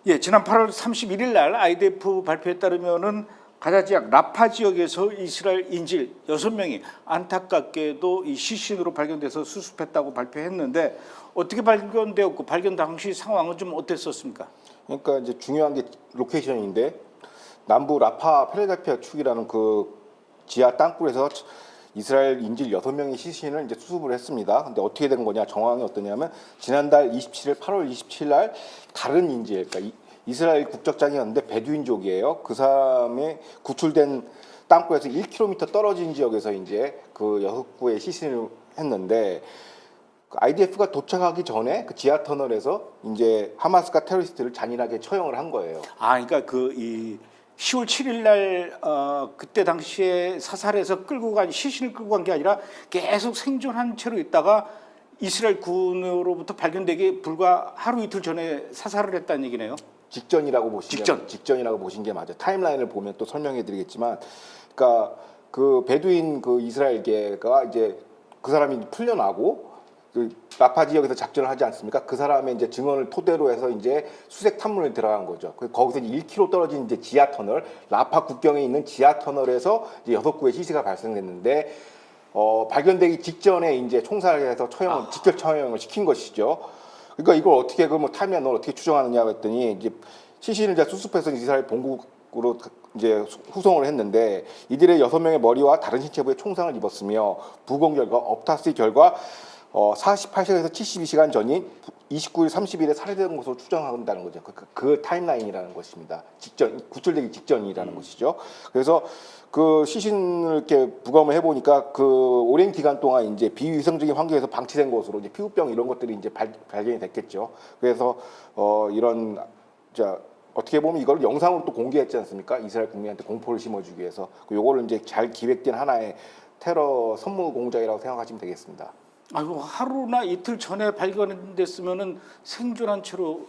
예, 지난 8월 31일 날 IDF 발표에 따르면은 가자 지역 라파 지역에서 이스라엘 인질 6명이 안타깝게도 이 시신으로 발견돼서 수습했다고 발표했는데 어떻게 발견되었고 발견 당시 상황은 좀 어땠었습니까? 그러니까 이제 중요한 게 로케이션인데 남부 라파 필라델피아 축이라는 그 지하 땅굴에서 이스라엘 인질 6명의 시신을 이제 수습을 했습니다. 근데 어떻게 된 거냐, 정황이 어떠냐면 지난달 27일 8월 27일 날 다른 인질, 그러니까 이스라엘 국적장이었는데 베두인족이에요. 그 사람이 구출된 땅굴에서 1km 떨어진 지역에서 이제 그 6구의 시신을 했는데 IDF가 도착하기 전에 그 지하 터널에서 이제 하마스가 테러리스트를 잔인하게 처형을 한 거예요. 아, 그러니까 이 10월 7일 날 그때 당시에 사살해서 끌고 간 시신을 끌고 간 게 아니라 계속 생존한 채로 있다가 이스라엘 군으로부터 발견되기 불과 하루 이틀 전에 사살을 했다는 얘기네요. 직전이라고 보시면 직전이라고 보신 게 맞아요. 타임라인을 보면 또 설명해드리겠지만, 그러니까 그 베두인 그 이스라엘계가 이제 그 사람이 풀려나고 그 라파 지역에서 작전을 하지 않습니까? 그 사람의 이제 증언을 토대로 해서 이제 수색 탐문에 들어간 거죠. 거기서 1km 떨어진 이제 지하 터널, 라파 국경에 있는 지하 터널에서 이제 6구의 시신가 발생됐는데 발견되기 직전에 이제 총살해서 직결 처형을 시킨 것이죠. 그러니까 이걸 어떻게 뭐 타임라인을 어떻게 추정하느냐 했더니 이제 시신을 이제 수습해서 이스라엘 본국으로 이제 후송을 했는데 이들의 6명의 머리와 다른 신체부에 총상을 입었으며 부검 결과 업타시 결과 48시간에서 72시간 전인 29일 30일에 살해된 것으로 추정한다는 거죠. 그 타임라인이라는 것입니다. 구출되기 직전이라는 것이죠. 그래서 그 시신을 이렇게 부검을 해보니까 그 오랜 기간 동안 이제 비위생적인 환경에서 방치된 것으로 이제 피부병 이런 것들이 이제 발견이 됐겠죠. 그래서 이런 어떻게 보면 이걸 영상으로 또 공개했지 않습니까? 이스라엘 국민한테 공포를 심어주기 위해서 요거를 이제 잘 기획된 하나의 테러 선무 공작이라고 생각하시면 되겠습니다. 아이고, 하루나 이틀 전에 발견됐으면은 생존한 채로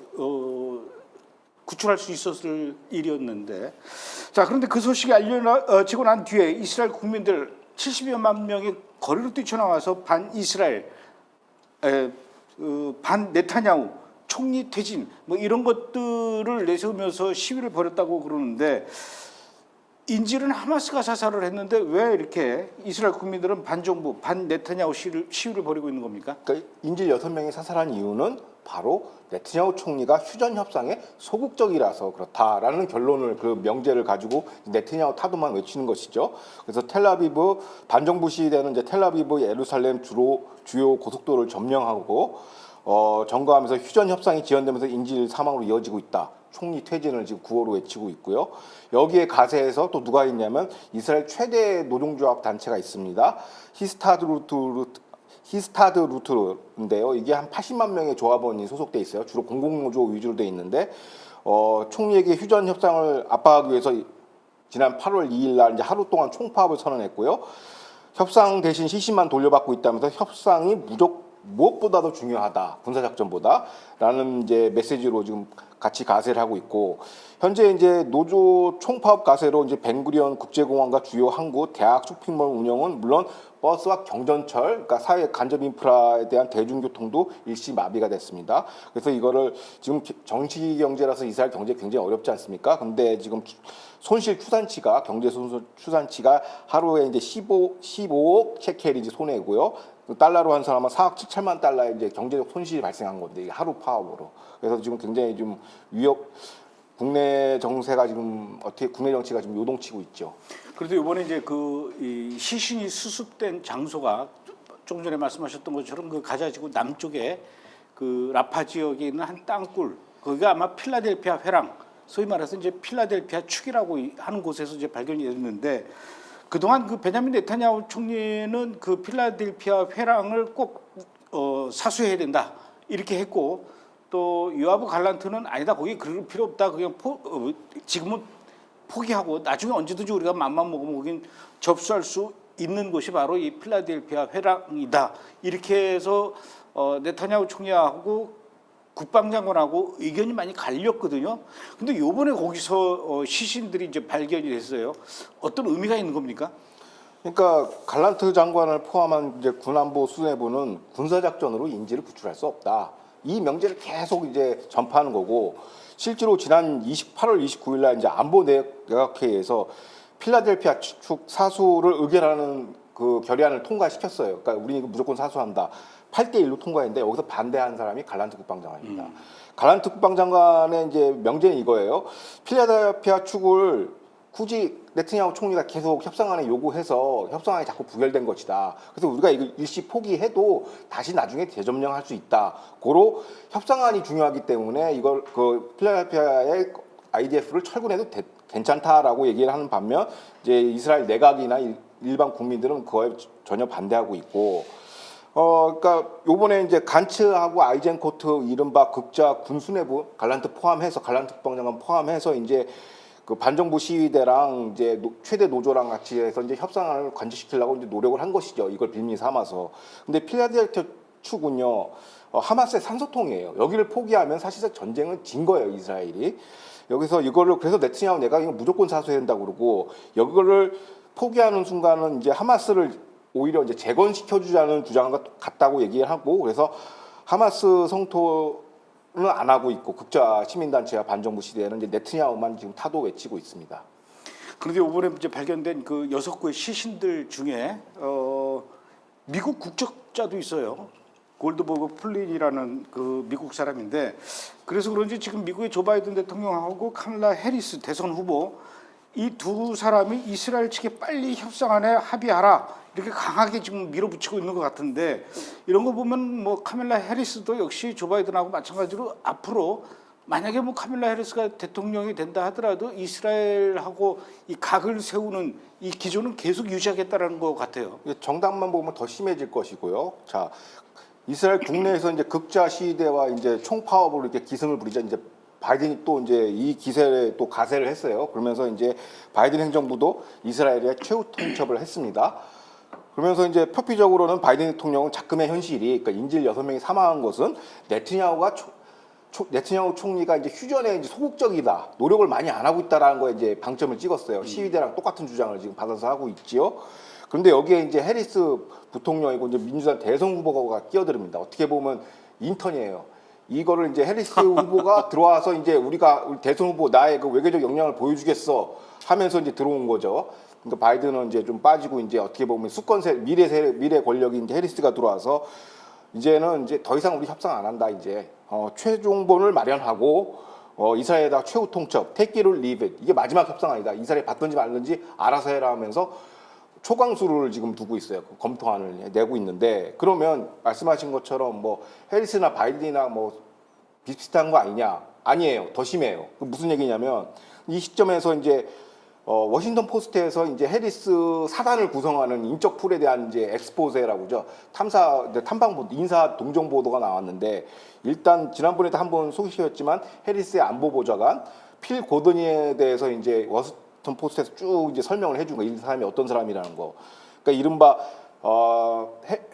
구출할 수 있었을 일이었는데, 자, 그런데 그 소식이 알려지고 난 뒤에 이스라엘 국민들 70여만 명이 거리로 뛰쳐나와서 반 이스라엘, 반 네타냐후, 총리 퇴진 뭐 이런 것들을 내세우면서 시위를 벌였다고 그러는데, 인질은 하마스가 사살을 했는데 왜 이렇게 이스라엘 국민들은 반정부, 반 네타냐후 시위를 벌이고 있는 겁니까? 그러니까 인질 6명이 사살한 이유는 바로 네타냐후 총리가 휴전 협상에 소극적이라서 그렇다라는 결론을, 그 명제를 가지고 네타냐후 타도만 외치는 것이죠. 그래서 텔아비브 반정부 시위대는 이제 텔아비브, 예루살렘 주요 고속도로를 점령하고 점거하면서 휴전 협상이 지연되면서 인질 사망으로 이어지고 있다. 총리 퇴진을 지금 구호로 외치고 있고요. 여기에 가세해서 또 누가 있냐면 이스라엘 최대 노동조합 단체가 있습니다. 히스타드 루트인데요. 이게 한 80만 명의 조합원이 소속돼 있어요. 주로 공공노조 위주로 돼 있는데 총리에게 휴전 협상을 압박하기 위해서 지난 8월 2일 날 이제 하루 동안 총파업을 선언했고요. 협상 대신 시신만 돌려받고 있다면서 협상이 무엇보다도 중요하다, 군사작전보다라는 이제 메시지로 지금 같이 가세를 하고 있고, 현재 이제 노조 총파업 가세로 이제 벤구리온 국제공항과 주요 항구, 대학, 쇼핑몰 운영은 물론 버스와 경전철, 그러니까 사회 간접 인프라에 대한 대중교통도 일시 마비가 됐습니다. 그래서 이거를 지금 정치 경제라서 이스라엘 경제 굉장히 어렵지 않습니까? 근데 지금 손실 추산치가, 경제 손실 추산치가 하루에 이제 15억 셰켈이 이제 손해고요. 달러로 한 사람은 4억 7천만 달러의 이제 경제적 손실이 발생한 건데, 이게 하루 파업으로. 그래서 지금 굉장히 좀 국내 정세가 지금 국내 정치가 지금 요동치고 있죠. 그래도 이번에 이제 이 시신이 수습된 장소가 조금 전에 말씀하셨던 것처럼 그 가자지구 남쪽에 그 라파 지역에 있는 한 땅굴, 거기가 아마 필라델피아 회랑, 소위 말해서 이제 필라델피아 축이라고 하는 곳에서 이제 발견이 됐는데, 그동안 그 베냐민 네타냐후 총리는 그 필라델피아 회랑을 꼭 사수해야 된다 이렇게 했고, 또 요아브 갈란트는 아니다, 거기 그럴 필요 없다, 그냥 지금은 포기하고 나중에 언제든지 우리가 맘만 먹으면 거긴 접수할 수 있는 곳이 바로 이 필라델피아 회랑이다, 이렇게 해서 네타냐후 총리하고 국방장관하고 의견이 많이 갈렸거든요. 근데 요번에 거기서 시신들이 이제 발견이 됐어요. 어떤 의미가 있는 겁니까? 그러니까 갈란트 장관을 포함한 이제 군안보 수뇌부는 군사작전으로 인질을 구출할 수 없다. 이 명제를 계속 이제 전파하는 거고 실제로 지난 8월 29일 날 이제 안보 내각회의에서 필라델피아 축 사수를 의결하는 그 결의안을 통과시켰어요. 그러니까 우리 이거 무조건 사수한다. 8대1로 통과했는데 여기서 반대한 사람이 갈란트 국방장관입니다. 갈란트 국방장관의 이제 명제는 이거예요. 필라델피아 축을 굳이 네트냐후 총리가 계속 협상안에 요구해서 협상안이 자꾸 부결된 것이다. 그래서 우리가 이거 일시 포기해도 다시 나중에 재점령할 수 있다. 고로 협상안이 중요하기 때문에 이걸 그 필라델피아의 IDF를 철군해도 괜찮다라고 얘기를 하는 반면 이제 이스라엘 내각이나 일반 국민들은 그거에 전혀 반대하고 있고. 그러니까 요번에 이제 간츠하고 아이젠코트 이른바 극자 군수내부 갈란트 포함해서 갈란트 국방장관 포함해서 이제 그 반정부 시위대랑 이제 최대 노조랑 같이 해서 이제 협상안을 관철시키려고 이제 노력을 한 것이죠. 이걸 빌미 삼아서. 근데 필라델피아 축은요 하마스의 산소통이에요. 여기를 포기하면 사실상 전쟁은 진 거예요, 이스라엘이. 여기서 이거를 그래서 네트냐후 내가 이거 무조건 사수해야 된다고 그러고 여기를 포기하는 순간은 이제 하마스를 오히려 이제 재건시켜주자는 주장과 같다고 얘기하고 그래서 하마스 성토는 안 하고 있고 극자 시민단체와 반정부 시대에는 이제 네트냐후만 지금 타도 외치고 있습니다. 그런데 이번에 이제 발견된 그 6구의 시신들 중에 미국 국적자도 있어요. 골드버그 플린이라는 그 미국 사람인데 그래서 그런지 지금 미국의 조 바이든 대통령하고 카밀라 해리스 대선 후보 이 두 사람이 이스라엘 측에 빨리 협상안에 합의하라 이렇게 강하게 지금 밀어붙이고 있는 것 같은데 이런 거 보면 뭐 카밀라 해리스도 역시 조 바이든하고 마찬가지로 앞으로 만약에 뭐 카밀라 해리스가 대통령이 된다 하더라도 이스라엘하고 이 각을 세우는 이 기조는 계속 유지하겠다라는 것 같아요. 정당만 보면 더 심해질 것이고요. 자, 이스라엘 국내에서 이제 극자 시위대와 이제 총파업으로 이렇게 기승을 부리자 이제 바이든이 또 이제 이 기세에 또 가세를 했어요. 그러면서 이제 바이든 행정부도 이스라엘에 최후 통첩을 했습니다. 그러면서 이제 표피적으로는 바이든 대통령은 작금의 현실이 그러니까 인질 6명이 사망한 것은 네트냐후 총리가 이제 휴전에 이제 소극적이다, 노력을 많이 안 하고 있다라는 거에 이제 방점을 찍었어요. 시위대랑 똑같은 주장을 지금 받아서 하고 있지요. 그런데 여기에 이제 해리스 부통령이고 이제 민주당 대선 후보가 끼어듭니다. 어떻게 보면 인턴이에요. 이거를 이제 해리스 후보가 들어와서 이제 우리 대선 후보 나의 그 외교적 역량을 보여주겠어 하면서 이제 들어온 거죠. 그러니까 바이든은 이제 좀 빠지고 이제 어떻게 보면 수권세 미래 권력인 이제 해리스가 들어와서 이제는 이제 더 이상 우리 협상 안 한다 이제 최종본을 마련하고 이스라엘에다 최후 통첩 take it or leave it 이게 마지막 협상 아니다. 이스라엘 받든지 말든지 알아서 해라 하면서 초강수를 지금 두고 있어요. 검토안을 내고 있는데 그러면 말씀하신 것처럼 뭐 해리스나 바이든이나 뭐 비슷한 거 아니냐? 아니에요. 더 심해요. 무슨 얘기냐면 이 시점에서 이제 워싱턴 포스트에서 이제 해리스 사단을 구성하는 인적 풀에 대한 이제 엑스포제라고죠. 탐방 보도, 인사 동정 보도가 나왔는데 일단 지난번에도 한번 소개시켰지만 해리스의 안보 보좌관 필 고더니에 대해서 이제 워싱턴 포스트에서 쭉 이제 설명을 해준 거, 이 사람이 어떤 사람이라는 거. 그러니까 이른바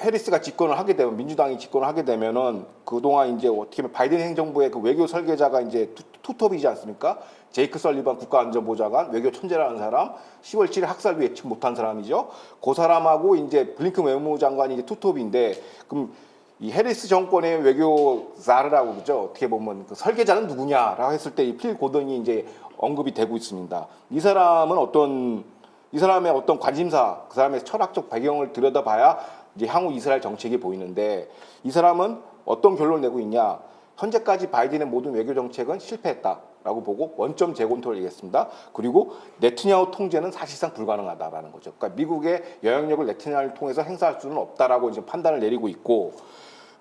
해리스가 집권을 하게 되면 민주당이 집권을 하게 되면은 그동안 이제 어떻게 보면 바이든 행정부의 그 외교 설계자가 이제 투톱이지 않습니까? 제이크 설리반 국가안전보좌관 외교 천재라는 사람 10월 7일 학살도 예측 못한 사람이죠. 그 사람하고 이제 블링컨 외무장관이 이제 투톱인데 그럼 이 해리스 정권의 외교 자르라고 그러죠. 어떻게 보면 그 설계자는 누구냐라고 했을 때 이 필 고던이 이제 언급이 되고 있습니다. 이 사람의 어떤 관심사, 그 사람의 철학적 배경을 들여다봐야 이제 향후 이스라엘 정책이 보이는데 이 사람은 어떤 결론을 내고 있냐? 현재까지 바이든의 모든 외교 정책은 실패했다라고 보고 원점 재검토를 얘기했습니다. 그리고 네트냐후 통제는 사실상 불가능하다라는 거죠. 그러니까 미국의 영향력을 네트냐후를 통해서 행사할 수는 없다라고 이제 판단을 내리고 있고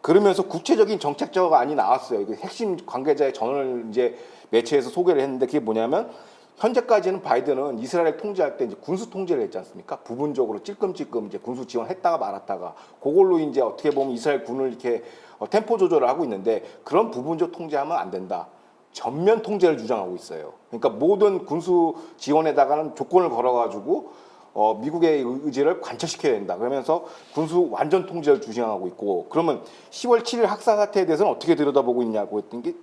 그러면서 구체적인 정책적 안이 나왔어요. 이게 핵심 관계자의 전언을 이제 매체에서 소개를 했는데 그게 뭐냐면 현재까지는 바이든은 이스라엘 통제할 때 이제 군수 통제를 했지 않습니까? 부분적으로 찔끔찔끔 이제 군수 지원했다가 말았다가 그걸로 이제 어떻게 보면 이스라엘 군을 이렇게 템포 조절을 하고 있는데 그런 부분적 통제하면 안 된다. 전면 통제를 주장하고 있어요. 그러니까 모든 군수 지원에다가는 조건을 걸어가지고 미국의 의지를 관철시켜야 된다. 그러면서 군수 완전 통제를 주장하고 있고 그러면 10월 7일 학살 사태에 대해서는 어떻게 들여다보고 있냐고 했던 게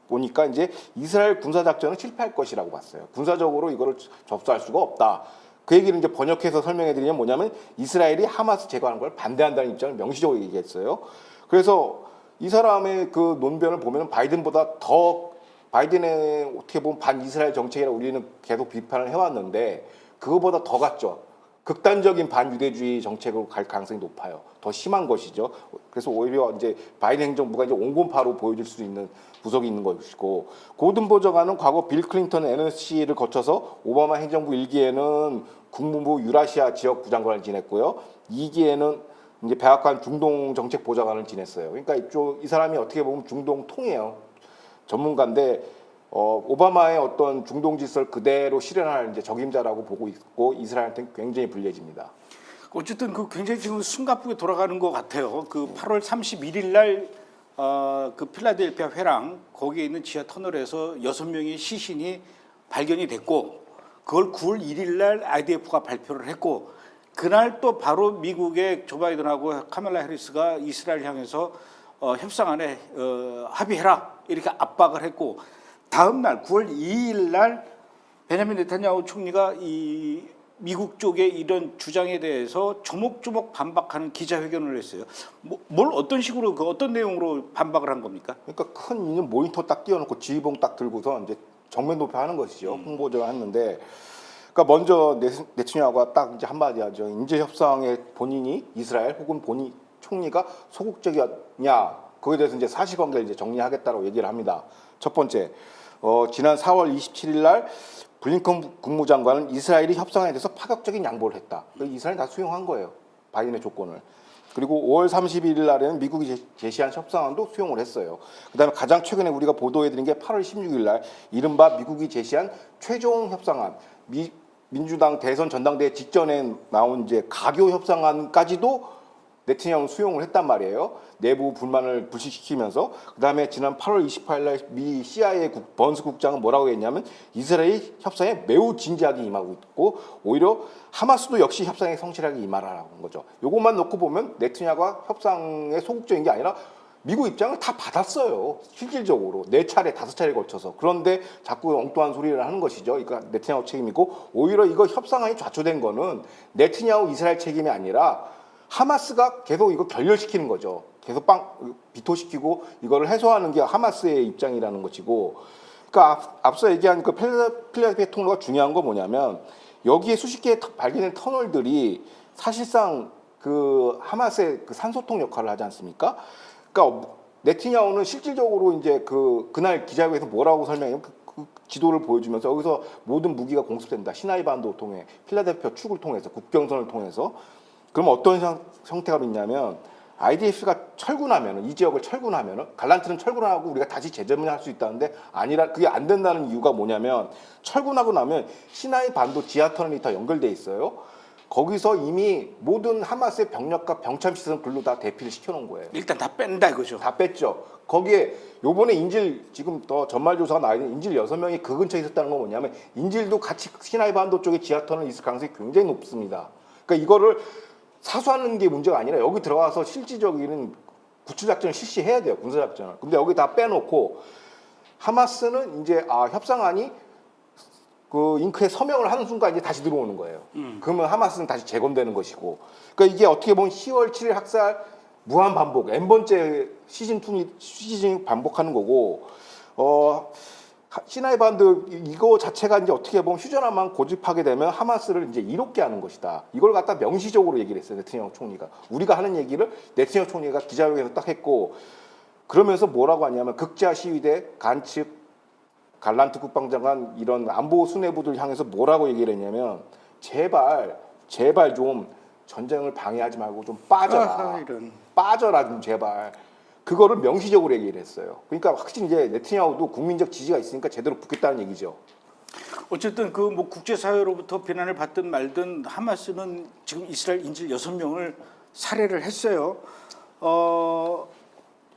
보니까 이제 이스라엘 군사작전은 실패할 것이라고 봤어요. 군사적으로 이거를 접수할 수가 없다. 그 얘기를 이제 번역해서 설명해 드리면 뭐냐면 이스라엘이 하마스 제거하는 걸 반대한다는 입장을 명시적으로 얘기했어요. 그래서 이 사람의 그 논변을 보면 바이든보다 더 바이든의 어떻게 보면 반이스라엘 정책이라 우리는 계속 비판을 해왔는데 그거보다 더 갔죠. 극단적인 반유대주의 정책으로 갈 가능성이 높아요. 더 심한 것이죠. 그래서 오히려 이제 바이든 행정부가 이제 온건파로 보여줄 수 있는 구석이 있는 것이고, 고든 보좌관은 과거 빌 클린턴 NSC를 거쳐서 오바마 행정부 1기에는 국무부 유라시아 지역 부장관을 지냈고요. 2기에는 이제 백악관 중동 정책 보좌관을 지냈어요. 그러니까 이 사람이 어떻게 보면 중동 통이에요. 전문가인데 오바마의 어떤 중동 질서를 그대로 실현할 이제 적임자라고 보고 있고 이스라엘한테는 굉장히 불리해집니다. 어쨌든 그 굉장히 지금 숨가쁘게 돌아가는 것 같아요. 그 8월 31일 날 그 필라델피아 회랑 거기에 있는 지하 터널에서 6명의 시신이 발견이 됐고 그걸 9월 1일 날 IDF가 발표를 했고 그날 또 바로 미국의 조 바이든하고 카말라 해리스가 이스라엘 향해서 협상안에 합의해라 이렇게 압박을 했고 다음 날 9월 2일 날 베냐민 네타냐후 총리가 이 미국 쪽의 이런 주장에 대해서 조목조목 반박하는 기자회견을 했어요. 뭘 어떤 식으로 그 어떤 내용으로 반박을 한 겁니까? 그러니까 큰 모니터 딱 띄워놓고 지휘봉 딱 들고서 이제 정면 도표하는 것이죠. 홍보를 했는데, 그러니까 먼저 네타냐후가 딱 이제 한마디 하죠. 인재 협상에 본인이 이스라엘 혹은 본인 총리가 소극적이었냐 그거에 대해서 이제 사실관계를 이제 정리하겠다고 얘기를 합니다. 첫 번째, 지난 4월 27일 날 블링컨 국무장관은 이스라엘이 협상에 대해서 파격적인 양보를 했다. 이스라엘이 다 수용한 거예요. 바이든의 조건을. 그리고 5월 31일 날에는 미국이 제시한 협상안도 수용을 했어요. 그다음에 가장 최근에 우리가 보도해드린 게 8월 16일 날 이른바 미국이 제시한 최종 협상안, 민주당 대선 전당대회 직전에 나온 이제 가교 협상안까지도 네타냐후 수용을 했단 말이에요. 내부 불만을 불식시키면서. 그다음에 지난 8월 28일 날 미 CIA 번스 국장은 뭐라고 했냐면 이스라엘이 협상에 매우 진지하게 임하고 있고 오히려 하마스도 역시 협상에 성실하게 임하라라고 한 거죠. 요것만 놓고 보면 네타냐후가 협상에 소극적인 게 아니라 미국 입장을 다 받았어요. 실질적으로 4차례, 5차례 거쳐서. 그런데 자꾸 엉뚱한 소리를 하는 것이죠. 그러니까 네타냐후 책임이고 오히려 이거 협상안이 좌초된 거는 네타냐후 이스라엘 책임이 아니라 하마스가 계속 이거 결렬시키는 거죠. 계속 비토시키고 이거를 해소하는 게 하마스의 입장이라는 것이고, 그러니까 앞서 얘기한 그 필라델피아 통로가 중요한 거 뭐냐면 여기에 수십 개의 발견된 터널들이 사실상 그 하마스의 그 산소통 역할을 하지 않습니까? 그러니까 네타냐후는 실질적으로 이제 그날 기자회견에서 뭐라고 설명해요? 그 지도를 보여주면서 여기서 모든 무기가 공습된다. 시나이 반도 통해 필라델피아 축을 통해서 국경선을 통해서. 그럼 어떤 형태가 있냐면 IDF가 철군하면 이 지역을 철군하면 갈란트는 철군하고 우리가 다시 재점유할 수 있다는데 아니라 그게 안 된다는 이유가 뭐냐면 철군하고 나면 시나이 반도 지하 터널이 다 연결돼 있어요. 거기서 이미 모든 하마스의 병력과 병참 시설은 글로 다 대피를 시켜놓은 거예요. 일단 다 뺀다 이거죠. 다 뺐죠. 거기에 요번에 인질 지금 더 전말 조사가 나와 있는 인질 6명이 그 근처에 있었다는 건 뭐냐면 인질도 같이 시나이 반도 쪽에 지하 터널 있을 가능성이 굉장히 높습니다. 그러니까 이거를 사수하는 게 문제가 아니라 여기 들어와서 실질적인 구출작전을 실시해야 돼요. 군사작전을. 근데 여기 다 빼놓고 하마스는 이제 협상안이 그 잉크에 서명을 하는 순간 이제 다시 들어오는 거예요. 그러면 하마스는 다시 재건되는 것이고. 그러니까 이게 어떻게 보면 10월 7일 학살 무한 반복, N번째 시즌이 반복하는 거고, 시나이 반도 이거 자체가 이제 어떻게 보면 휴전안만 고집하게 되면 하마스를 이제 이롭게 하는 것이다. 이걸 갖다 명시적으로 얘기를 했어요. 네타냐후 총리가. 우리가 하는 얘기를 네타냐후 총리가 기자회견에서 딱 했고, 그러면서 뭐라고 하냐면 극지하 시위대, 간측, 갈란트 국방장관 이런 안보 수뇌부들 향해서 뭐라고 얘기를 했냐면 제발 좀 전쟁을 방해하지 말고 좀 빠져라. 빠져라 좀 제발. 그거를 명시적으로 얘기를 했어요. 그러니까 확실히 이제 네타냐후도 국민적 지지가 있으니까 제대로 붙겠다는 얘기죠. 어쨌든 그 뭐 국제사회로부터 비난을 받든 말든 하마스는 지금 이스라엘 인질 6명을 살해를 했어요.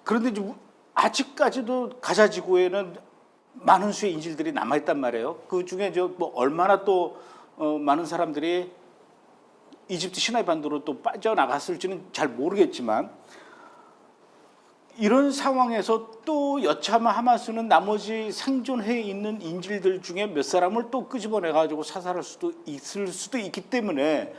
그런데 이제 아직까지도 가자 지구에는 많은 수의 인질들이 남아있단 말이에요. 그 중에 뭐 얼마나 또 많은 사람들이 이집트 시나이 반도로 또 빠져나갔을지는 잘 모르겠지만 이런 상황에서 또 여차하면 하마스는 나머지 생존해 있는 인질들 중에 몇 사람을 또 끄집어내 가지고 사살할 수도 있을 수도 있기 때문에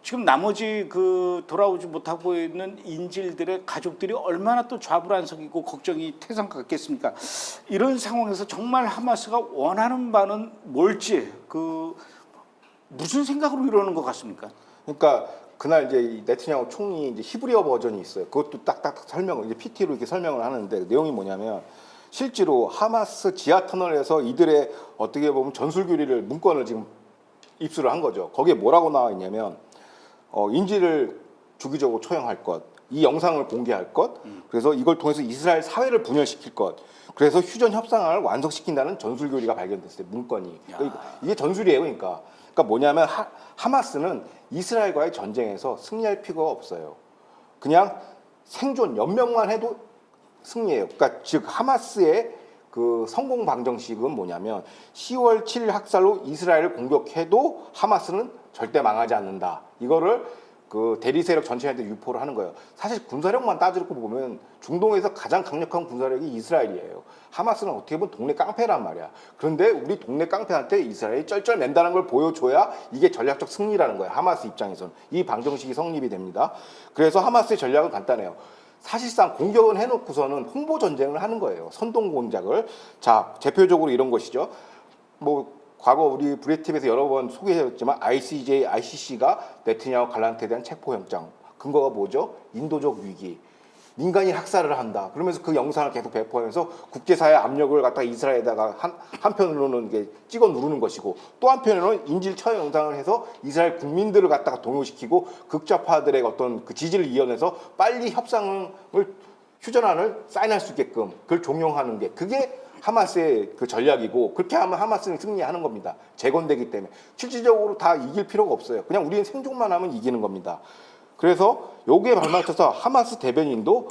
지금 나머지 그 돌아오지 못하고 있는 인질들의 가족들이 얼마나 또 좌불안석이고 걱정이 태산 같겠습니까? 이런 상황에서 정말 하마스가 원하는 바는 뭘지 그 무슨 생각으로 이러는 것 같습니까? 그러니까 그날 이제 이 네타냐후 총리 이제 히브리어 버전이 있어요. 그것도 딱딱 설명을 이제 PT로 이렇게 설명을 하는데 내용이 뭐냐면 실제로 하마스 지하 터널에서 이들의 어떻게 보면 전술교리를 문건을 지금 입수를 한 거죠. 거기에 뭐라고 나와 있냐면 인질을 주기적으로 처형할 것, 이 영상을 공개할 것, 그래서 이걸 통해서 이스라엘 사회를 분열시킬 것, 그래서 휴전 협상을 완성시킨다는 전술교리가 발견됐어요. 문건이. 이게 전술이에요. 그러니까 뭐냐면 하마스는 이스라엘과의 전쟁에서 승리할 필요가 없어요. 그냥 생존 연명만 해도 승리예요. 그러니까 즉 하마스의 그 성공 방정식은 뭐냐면 10월 7일 학살로 이스라엘을 공격해도 하마스는 절대 망하지 않는다. 이거를 그 대리 세력 전체한테 유포를 하는 거예요. 사실 군사력만 따지고 보면 중동에서 가장 강력한 군사력이 이스라엘이에요. 하마스는 어떻게 보면 동네 깡패란 말이야. 그런데 우리 동네 깡패한테 이스라엘이 쩔쩔맨다는 걸 보여줘야 이게 전략적 승리라는 거예요. 하마스 입장에서는. 이 방정식이 성립이 됩니다. 그래서 하마스의 전략은 간단해요. 사실상 공격은 해놓고서는 홍보 전쟁을 하는 거예요. 선동 공작을. 자, 대표적으로 이런 것이죠. 뭐 과거 우리 브레티브에서 여러 번 소개해줬지만 ICJ, ICC가 네타냐후 갈란트에 대한 체포영장. 근거가 뭐죠? 인도적 위기. 민간인 학살을 한다. 그러면서 그 영상을 계속 배포하면서 국제사회 압력을 갖다가 이스라엘에다가 한편으로는 이게 찍어 누르는 것이고 또 한편으로는 인질 처형 영상을 해서 이스라엘 국민들을 갖다가 동요시키고 극좌파들의 어떤 그 지지를 이어내서 빨리 협상을 휴전안을 사인할 수 있게끔 그걸 종용하는 게 그게 하마스의 그 전략이고 그렇게 하면 하마스는 승리하는 겁니다. 재건되기 때문에 실질적으로 다 이길 필요가 없어요. 그냥 우리는 생존만 하면 이기는 겁니다. 그래서 여기에 발맞춰서 하마스 대변인도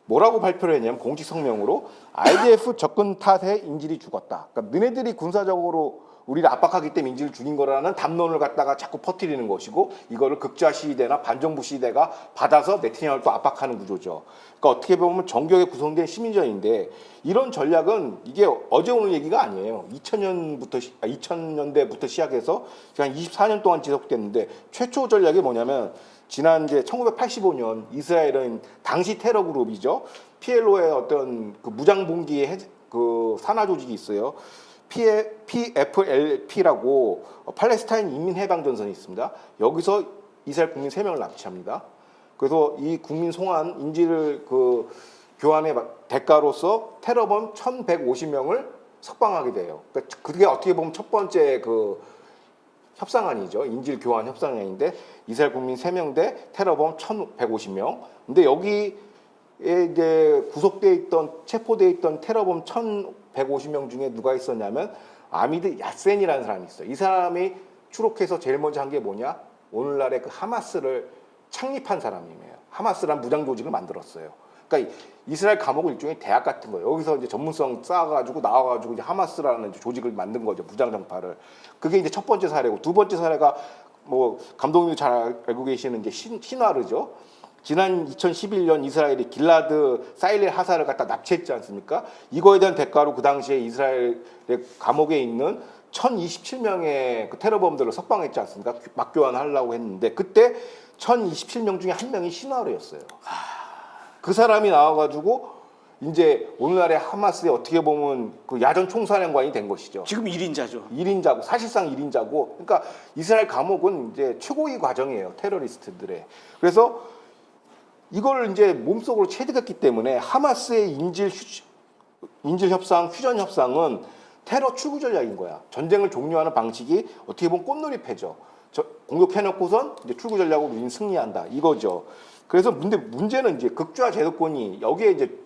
뭐라고 발표를 했냐면 공식 성명으로 IDF 접근 탓에 인질이 죽었다. 그러니까 너네들이 군사적으로 우리를 압박하기 때문에 인질을 죽인 거라는 담론을 갖다가 자꾸 퍼뜨리는 것이고 이거를 극좌 시위대나 반정부 시위대가 받아서 네타냐후를 또 압박하는 구조죠. 그러니까 어떻게 보면 정교하게 구성된 시민전인데 이런 전략은 이게 어제 오늘 얘기가 아니에요. 2000년대부터 시작해서 한 24년 동안 지속됐는데 최초 전략이 뭐냐면 지난 이제 1985년 이스라엘은 당시 테러 그룹이죠. PLO의 어떤 그 무장봉기의 그 산하 조직이 있어요. PFLP라고 팔레스타인 인민해방전선이 있습니다. 여기서 이스라엘 국민 3명을 납치합니다. 그래서 이 국민 송환 인질을 그 교환의 대가로서 테러범 1,150명을 석방하게 돼요. 그러니까 그게 어떻게 보면 첫 번째 그 협상안이죠. 인질 교환 협상안인데 이스라엘 국민 3명 대 테러범 1,150명. 근데 여기에 이제 구속돼 있던 체포돼 있던 테러범 1,150명 중에 누가 있었냐면 아미드 야센이라는 사람이 있어요. 이 사람이 추록해서 제일 먼저 한 게 뭐냐? 오늘날의 그 하마스를 창립한 사람이에요. 하마스란 무장 조직을 만들었어요. 그러니까 이스라엘 감옥은 일종의 대학 같은 거예요. 여기서 이제 전문성 쌓아가지고 나와가지고 이제 하마스라는 조직을 만든 거죠. 무장 정파를. 그게 이제 첫 번째 사례고 두 번째 사례가 뭐 감독님도 잘 알고 계시는 게 신화르죠. 지난 2011년 이스라엘이 길라드 사일릴 하사를 갖다 납치했지 않습니까? 이거에 대한 대가로 그 당시에 이스라엘의 감옥에 있는 1027명의 그 테러범들을 석방했지 않습니까? 맞교환하려고 했는데 그때 1027명 중에 한 명이 신화르였어요. 그 사람이 나와가지고 이제 오늘날의 하마스에 어떻게 보면 그 야전 총사령관이 된 것이죠. 지금 1인자죠. 1인자고 사실상 1인자고 그러니까 이스라엘 감옥은 이제 최고의 과정이에요. 테러리스트들의. 그래서 이걸 이제 몸속으로 체득했기 때문에 하마스의 인질 협상, 휴전 협상은 테러 출구 전략인 거야. 전쟁을 종료하는 방식이 어떻게 보면 꽃놀이패죠. 공격해놓고선 이제 출구 전략으로 우리는 승리한다. 이거죠. 그래서 문제는 이제 극좌 제도권이 여기에 이제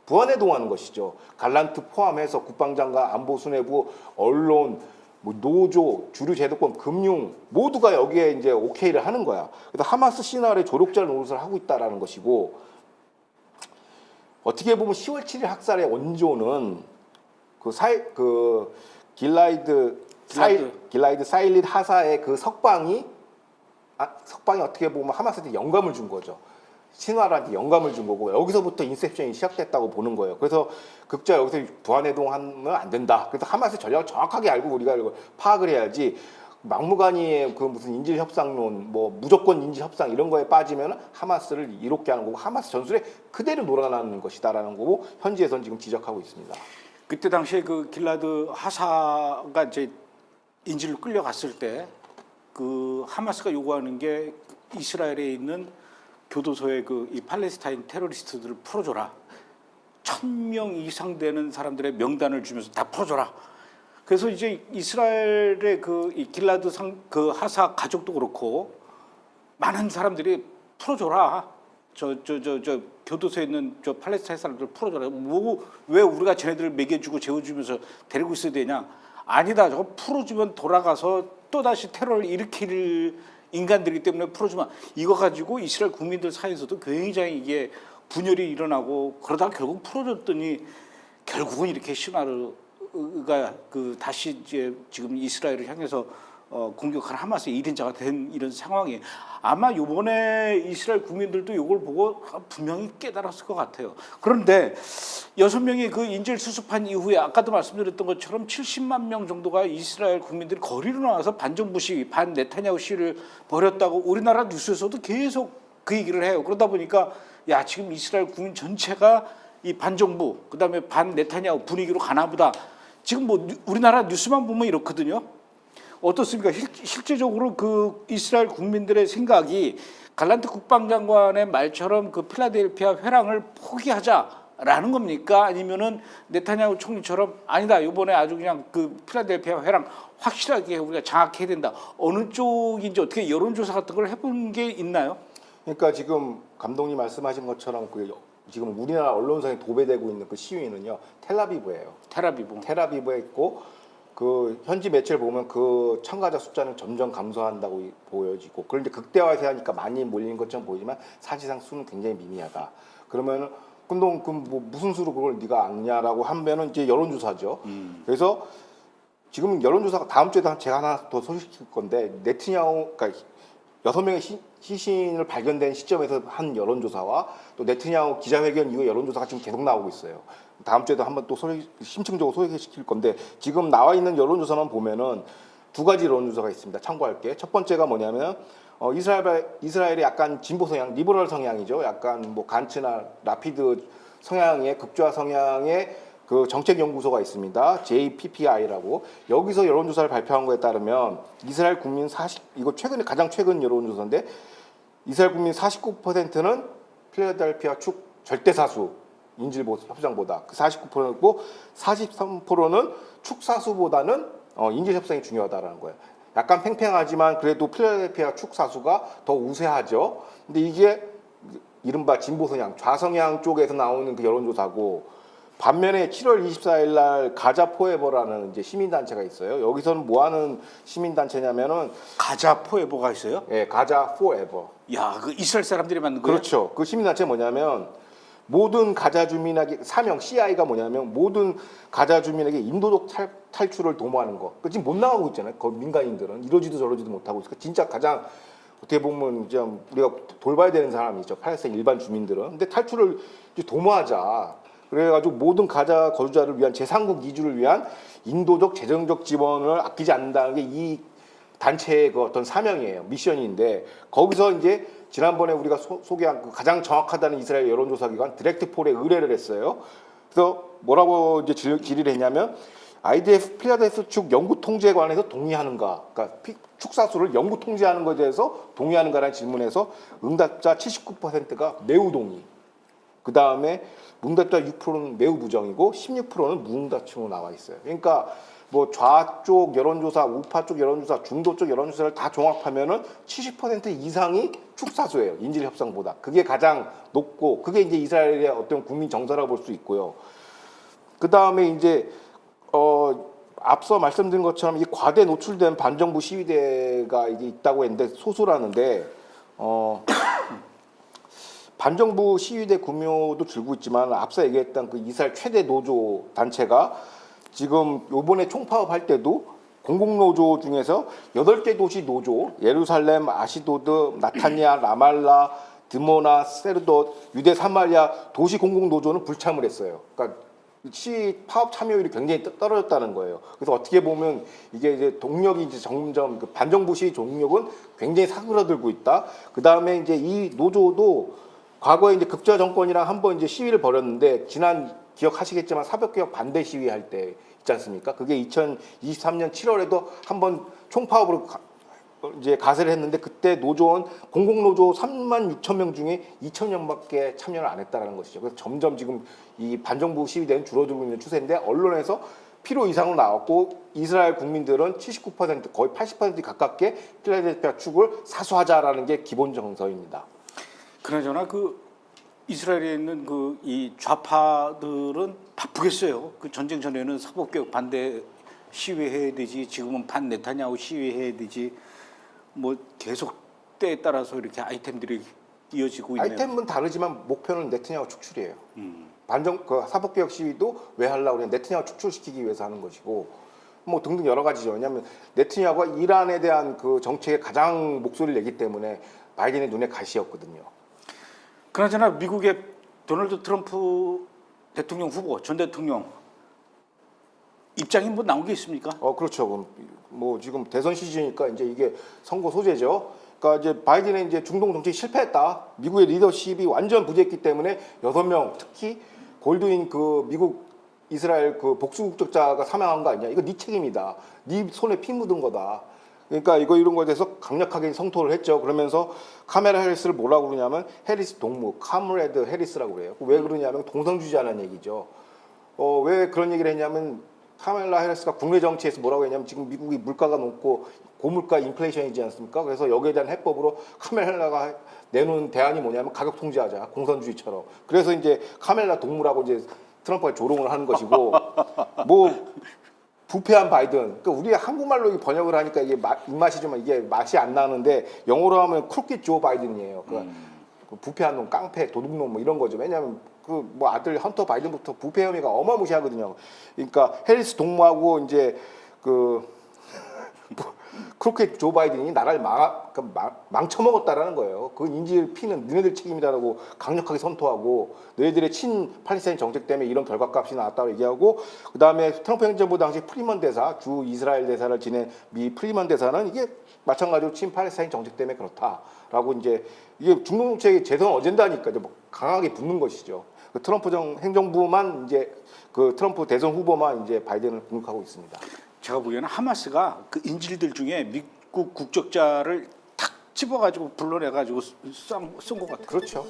부안해동하는 것이죠. 갈란트 포함해서 국방장관, 안보수뇌부, 언론, 뭐 노조, 주류 제도권, 금융 모두가 여기에 이제 오케이를 하는 거야. 그래서 하마스 시나리오의 조력자 노릇을 하고 있다라는 것이고 어떻게 보면 10월 7일 학살의 원조는 길라이드 사일릿 하사의 그 석방이 어떻게 보면 하마스한테 영감을 준 거죠. 신화한테 영감을 준 거고 여기서부터 인셉션이 시작됐다고 보는 거예요. 그래서 극자 여기서 부안해동하면 안 된다. 그래서 하마스의 전략을 정확하게 알고 우리가 이걸 파악을 해야지 막무가내의 그 무슨 인질 협상론, 뭐 무조건 인질 협상 이런 거에 빠지면 하마스를 이롭게 하는 거고 하마스 전술에 그대로 놀아나는 것이다라는 거고 현지에서는 지금 지적하고 있습니다. 그때 당시에 그 길라드 하사가 이제 인질로 끌려갔을 때 그 하마스가 요구하는 게 이스라엘에 있는 교도소의 그 이 팔레스타인 테러리스트들을 풀어줘라. 1,000명 이상 되는 사람들의 명단을 주면서 다 풀어줘라. 그래서 이제 이스라엘의 그 이 길라드 그 하사 가족도 그렇고 많은 사람들이 풀어줘라. 저 교도소에 있는 저 팔레스타인 사람들 풀어줘라. 뭐 왜 우리가 쟤네들을 먹여주고 재워주면서 데리고 있어야 되냐? 아니다. 저거 풀어주면 돌아가서 또 다시 테러를 일으킬 인간들이기 때문에 풀어주면 이거 가지고 이스라엘 국민들 사이에서도 굉장히 이게 분열이 일어나고 그러다가 결국 풀어줬더니 결국은 이렇게 시나르가 그 다시 이제 지금 이스라엘을 향해서 공격한 하마스의 1인자가 된 이런 상황이 아마 이번에 이스라엘 국민들도 이걸 보고 분명히 깨달았을 것 같아요. 그런데 6명이 그 인질 수습한 이후에 아까도 말씀드렸던 것처럼 70만 명 정도가 이스라엘 국민들이 거리로 나와서 반정부 시위, 반 네타냐후 시위를 벌였다고 우리나라 뉴스에서도 계속 그 얘기를 해요. 그러다 보니까 야 지금 이스라엘 국민 전체가 이 반정부 그다음에 반 네타냐후 분위기로 가나 보다. 지금 뭐 우리나라 뉴스만 보면 이렇거든요. 어떻습니까? 실제적으로 그 이스라엘 국민들의 생각이 갈란트 국방장관의 말처럼 그 필라델피아 회랑을 포기하자라는 겁니까? 아니면은 네타냐후 총리처럼 아니다. 이번에 아주 그냥 그 필라델피아 회랑 확실하게 우리가 장악해야 된다. 어느 쪽인지 어떻게 여론조사 같은 걸 해본 게 있나요? 그러니까 지금 감독님 말씀하신 것처럼 그 지금 우리나라 언론사에 도배되고 있는 그 시위는요 텔아비브예요. 텔아비브에 있고 그 현지 매체를 보면 그 참가자 숫자는 점점 감소한다고 보여지고 그런데 극대화해서 하니까 많이 몰리는 것처럼 보이지만 사실상 수는 굉장히 미미하다. 그러면 그럼 뭐 무슨 수로 그걸 네가 아느냐라고 하면은 이제 여론조사죠. 그래서 지금 여론조사가 다음 주에도 제가 하나 더 소개시킬 건데 네트냐후 그러니까 6명의 시신을 발견된 시점에서 한 여론조사와 또 네트냐후 기자회견 이후의 여론조사가 지금 계속 나오고 있어요. 다음 주에도 한번 또 심층적으로 소개시킬 건데 지금 나와 있는 여론조사만 보면은 두 가지 여론조사가 있습니다. 참고할 게 첫 번째가 뭐냐면 이스라엘의 약간 진보 성향, 리버럴 성향이죠. 약간 뭐 간츠나 라피드 성향의 극좌 성향의 그 정책연구소가 있습니다. JPPI라고 여기서 여론조사를 발표한 거에 따르면 이스라엘 국민 이거 가장 최근 여론조사인데 이스라엘 국민 49%는 필라델피아 축 절대사수 인질 협상보다 그 49%고 43%는 축사수보다는 인질 협상이 중요하다라는 거예요. 약간 팽팽하지만 그래도 필라델피아 축사수가 더 우세하죠. 근데 이게 이른바 진보 성향, 좌성향 쪽에서 나오는 그 여론조사고 반면에 7월 24일 날 가자 포에버라는 이제 시민단체가 있어요. 여기서는 뭐 하는 시민단체냐면은 가자 포에버가 있어요? 예, 가자 포에버. 야, 그 이스라엘 사람들이 만든 거예요? 그렇죠. 그 시민단체 뭐냐면 모든 가자 주민에게 사명 CI가 뭐냐면 모든 가자 주민에게 인도적 탈출을 도모하는 거. 지금 못 나가고 있잖아요. 그 민간인들은 이러지도 저러지도 못하고 있으니까 진짜 가장 어떻게 보면 좀 우리가 돌봐야 되는 사람이죠. 팔레스타인 일반 주민들은. 근데 탈출을 이제 도모하자. 그래가지고 모든 가자 거주자를 위한 제3국 이주를 위한 인도적 재정적 지원을 아끼지 않는다는 게 이 단체의 그 어떤 사명이에요. 미션인데 거기서 이제 지난번에 우리가 소개한 그 가장 정확하다는 이스라엘 여론조사 기관 디렉트폴에 의뢰를 했어요. 그래서 뭐라고 이제 질의를 했냐면 IDF 필라델피아 축 영구 통제에 관해서 동의하는가? 그러니까 축사수를 영구 통제하는 것에 대해서 동의하는가라는 질문에서 응답자 79%가 매우 동의. 그 다음에 무응답자 6%는 매우 부정이고 16%는 무응답층으로 나와 있어요. 그러니까 뭐 좌쪽 여론조사, 우파 쪽 여론조사, 중도 쪽 여론조사를 다 종합하면은 70% 이상이 축사수예요. 인질 협상보다. 그게 가장 높고 그게 이제 이스라엘의 어떤 국민 정서라고 볼 수 있고요. 그 다음에 이제 앞서 말씀드린 것처럼 이 과대 노출된 반정부 시위대가 이게 있다고 했는데 소수라는데 반정부 시위대 규모도 줄고 있지만 앞서 얘기했던 그 이스라엘 최대 노조 단체가 지금 요번에 총파업할 때도 공공노조 중에서 8개 도시 노조 예루살렘, 아시도드, 나타냐, 라말라, 드모나, 세르돗, 유대 사마리아 도시 공공노조는 불참을 했어요. 그러니까 시위 파업 참여율이 굉장히 떨어졌다는 거예요. 그래서 어떻게 보면 이게 이제 동력이 이제 점점 그 반정부 시위 동력은 굉장히 사그라들고 있다. 그 다음에 이제 이 노조도 과거에 이제 극좌 정권이랑 한번 이제 시위를 벌였는데 지난 기억하시겠지만 사법개혁 반대 시위할 때 있지 않습니까? 그게 2023년 7월에도 한번 총파업으로 이제 가세를 했는데 그때 노조원 공공노조 3만 6천 명 중에 2천 명밖에 참여를 안 했다라는 것이죠. 그래서 점점 지금 이 반정부 시위대는 줄어들고 있는 추세인데 언론에서 필요 이상으로 나왔고 이스라엘 국민들은 79% 거의 80% 가깝게 필라델피아 축을 사수하자라는 게 기본 정서입니다. 그나저나 그 이스라엘에 있는 그 이 좌파들은 바쁘겠어요. 그 전쟁 전에는 사법개혁 반대 시위해야 되지, 지금은 반 네타냐후 시위해야 되지, 뭐 계속 때에 따라서 이렇게 아이템들이 이어지고 있네요. 아이템은 다르지만 목표는 네타냐후 축출이에요. 반정 그 사법개혁 시위도 왜 하려고 그래? 네타냐후 축출시키기 위해서 하는 것이고 뭐 등등 여러 가지죠. 왜냐하면 네타냐후가 이란에 대한 그 정책에 가장 목소리를 내기 때문에 바이든의 눈에 가시였거든요. 그나저나 미국의 도널드 트럼프 대통령 후보 전 대통령 입장이 뭐 나온 게 있습니까? 그렇죠. 그럼 뭐 지금 대선 시즌이니까 이제 이게 선거 소재죠. 그러니까 이제 바이든의 이제 중동 정책이 실패했다. 미국의 리더십이 완전 부재했기 때문에 6명 특히 골드윈 그 미국 이스라엘 그 복수 국적자가 사망한 거 아니냐? 이거 네 책임이다. 네 손에 피 묻은 거다. 그러니까 이런 거에 대해서 강력하게 성토를 했죠. 그러면서 카메라 해리스를 뭐라고 그러냐면 해리스 동무, 카므레드 해리스라고 그래요. 왜 그러냐면 동성주의자라는 얘기죠. 왜 그런 얘기를 했냐면 카멜라 해리스가 국내 정치에서 뭐라고 했냐면 지금 미국이 물가가 높고 고물가 인플레이션이지 않습니까? 그래서 여기에 대한 해법으로 카멜라가 내놓은 대안이 뭐냐면 가격 통제하자, 공산주의처럼. 그래서 이제 카멜라 동무라고 이제 트럼프가 조롱을 하는 것이고 뭐 부패한 바이든. 그러니까 우리 한국말로 번역을 하니까 이게 입맛이 좀 이게 맛이 안 나는데 영어로 하면 크루킷 조 바이든이에요. 그 부패한 놈, 깡패, 도둑놈 뭐 이런 거죠. 왜냐하면 그 뭐 아들 헌터 바이든부터 부패 혐의가 어마무시하거든요. 그러니까 해리스 동무하고 이제 그 크루켓 조 바이든이 나라를 망쳐먹었다라는 거예요. 그 인질 피는 너네들 책임이다라고 강력하게 선포하고 너희들의 친 팔레스타인 정책 때문에 이런 결과값이 나왔다고 얘기하고 그 다음에 트럼프 행정부 당시 프리먼 대사 주 이스라엘 대사를 지낸 미 프리먼 대사는 이게 마찬가지로 친 팔레스타인 정책 때문에 그렇다라고 이제 이게 중동 정책의 재선 어젠다니까 뭐 강하게 붙는 것이죠. 그 트럼프 행정부만 이제 그 트럼프 대선 후보만 이제 바이든을 공격하고 있습니다. 제가 보기에는 하마스가 그 인질들 중에 미국 국적자를 탁 집어가지고 불러내가지고 쏜 것 같아요. 그렇죠.